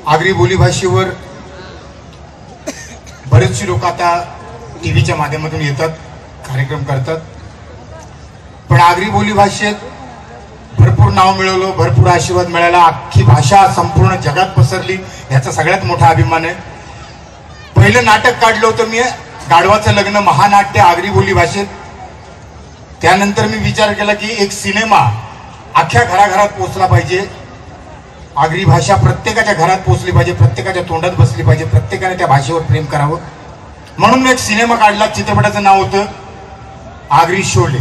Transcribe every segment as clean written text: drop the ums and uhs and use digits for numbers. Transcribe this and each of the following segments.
आगरी बोलीभाषेवर बरेचसे लोक आता टीव्हीच्या माध्यमातून येतात, कार्यक्रम करतात, पण आगरी बोलीभाषेत भरपूर नाव मिळवलं, भरपूर आशीर्वाद मिळाला, अख्खी भाषा संपूर्ण जगात पसरली, याचा सगळ्यात मोठा अभिमान आहे. पहिलं नाटक काढलं होतं मी, गाढवाचं लग्न, महानाट्य आगरी बोली भाषेत. त्यानंतर मी विचार केला की एक सिनेमा अख्ख्या घराघरात पोचला पाहिजे, आगरी भाषा प्रत्येकाच्या घरात पोचली पाहिजे, प्रत्येकाच्या तोंडात बसली पाहिजे, प्रत्येकाने त्या भाषेवर प्रेम करावं. म्हणून मी एक सिनेमा काढला, चित्रपटाचं नाव होतं आगरी शोले.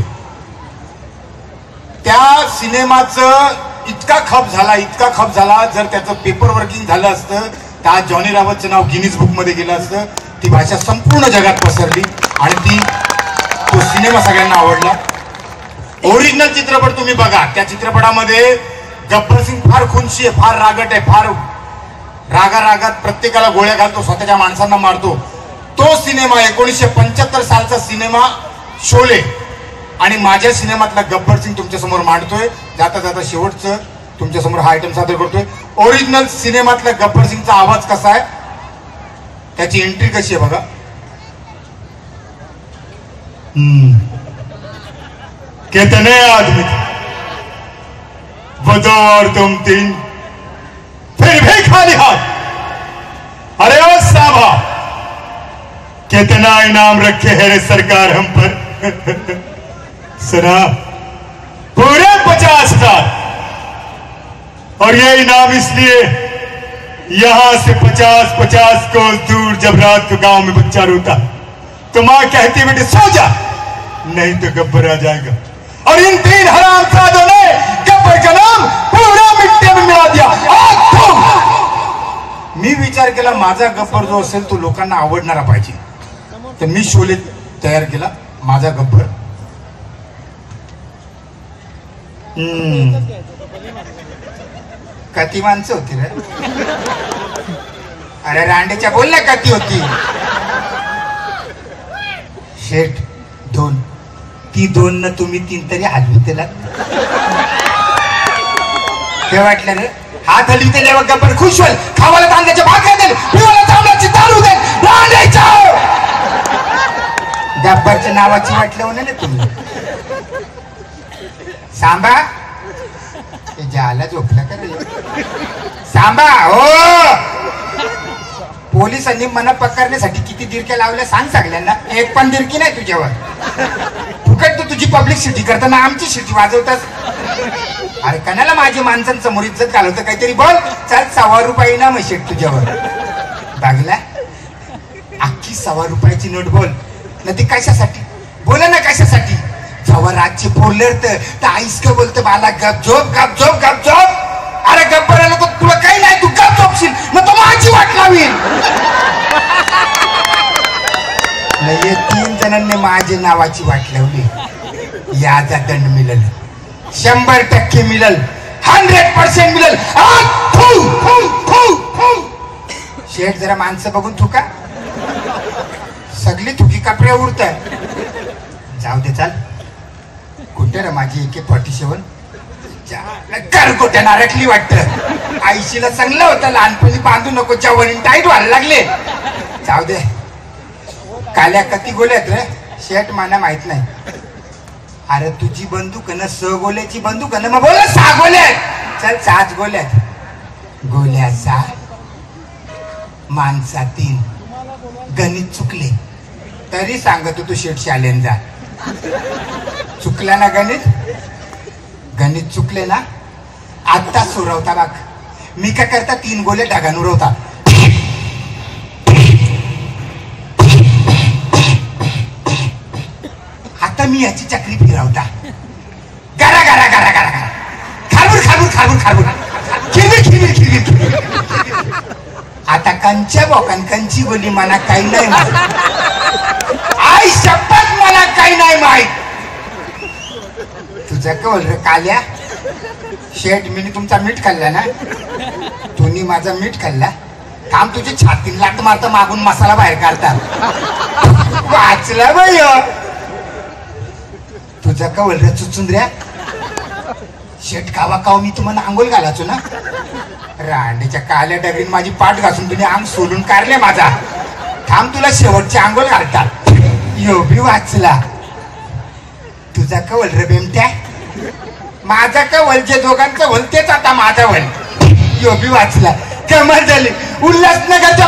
त्या सिनेमाचं इतका खप झाला, जर त्याचं पेपर वर्किंग झालं असतं तर आज जॉनी रावतचं नाव गिनीज बुक मध्ये गेलं असतं. ती भाषा संपूर्ण जगात पसरली आणि तो सिनेमा सगळ्यांना आवडला. ओरिजिनल चित्रपट तुम्ही बघा, त्या चित्रपटामध्ये गब्बर सिंग फार खुनशी आहे, फार रागट आहे, फार रागात प्रत्येकाला गोळ्या घालतो, स्वतःच्या माणसांना मारतो. तो सिनेमा 1975 सालचा सिनेमा शोले आणि माझ्या सिनेमातला गब्बर सिंग तुमच्या समोर मांडतोय. जाता जाता शेवटचं तुमच्या समोर हा आयटम सादर करतोय. ओरिजिनल सिनेमातला गब्बर सिंगचा आवाज कसा आहे, त्याची एंट्री कशी आहे बघा. कितने आदमी वो दो और तुम तीन, फिर भी खाली हाथ. अरे ओ साहबा, कितना इनाम रखे है रे सरकार हम पर. सुना, पूरे 50,000. और ये इनाम इसलिए, यहां से 50-50 कोस दूर जब रात को गांव में बच्चा रोता तो मां कहती बेटे सो जा, नहीं तो गब्बर आ जाएगा. और इन 3 हरामजादों ने गब्बर का नाम पूरा मिट्टी में मिला दिया. मी विचार केला माझा गब्बर जो असेल तो लोकांना आवडणारा पाहिजे, तर मी शोले तयार केला माझा गब्बर. कती माणसं होती रे, अरे रांडेच्या बोल ना कती होती. शेठ 2, ती 2 न तुम्ही 3 तरी हलवी त्याला काय वाटलं रे. हात हलवी त्याला गब्बर खुश होईल, खावाला तांदळाच्या भाकऱ्या देईल, पिवाला तांदळाची दारू देईल. रांडेच्या गब्बरच्या नावाची वाटलं होणे ना तुम्ही. सांबा जाला झोपला का रे सांबा. हो, पोलिसांनी मला पकडण्यासाठी किती दिरक्या लावल्या सांग सगळ्यांना. एक पण दिरकी नाही तुझ्यावर. फुकट तू तुझी पब्लिसिटी करताना आमची शिटी वाजवतात. अरे कणाला माझी माणसांसमोर इज्जत घालवतं, काहीतरी बोल. चल 100 रुपये इनाम आहे शेट तुझ्यावर. बागला अख्खी 100 रुपयाची नोट बोल ना. ती कशासाठी बोला ना, कशासाठी. जेव्हा राज्य बोलले तर आईस का बोलते मला गपझोप. अरे गब्बर आला तर तुला काही नाही, तू गपझोपशील ना, तो माझी वाट लावील. नाही, 3 जणांनी माझी नावाची वाट लावली. याचा दंड मिळेल, 100% मिळेल, 100% मिळेल. शेठ जरा माणसं बघून थुका, सगळी थुकी कपड्या उडतात. जाऊ दे, चाल. कुठे रे माझी AK-47 घरगोट्यानं अडकली वाटतं. आईशीला चांगलं होतं लहानपणी, बांधू नको, जवळीन टाईट व्हायला लागले. जाऊ दे. काल्या कती गोल्यात रे शेट, मला माहित नाही. अरे तुझी बंदूक ना 6 गोल्याची बंदूक ना, मग बोल 6 गोल्यात. चल 7 गोल्यात. गोल्या 6, माणसा 3. गणित चुकले तरी सांगतो तू शेट शालेन जा. चुकला ना गणित चुकले ना, आता सुरवता बघ. मी काय करता 3 गोले ढगान उरवता. आता मी याची चक्री फिरवता. गारा गारा गारा गारा गारा, खारबूर खिरबीर. आता कंच्या बोकान कंची गोली मला काही नाही माहित. आई शपथ मला काही नाही माहित. तुझं कवल रे काल्या. शेठ मी तुमचा मीठ खाल्ला ना, तुम्ही माझा मीठ खाल्ला. काम तुझी छातीला लाट मारता, मागून मसाला बाहेर काढतात. वाचला बाई तुझं कवल रे चुचुंद्र्या. शेट कावा काव मी तुम्हाला आंघोळ घालायचो ना. रांडीच्या काल्या डगरीन माझी पाठ घासून तुम्ही अंग सोडून काढले माझा. थांब तुला शेवटची आंघोळ घालतात. यो बी वाचला. तुझा कवल रे बेमट्या. माझा कवल जे दोघांचं वल तेच आता माझा वल. यो बी वाचला. कमाल झाली. उल्हासनगरच्या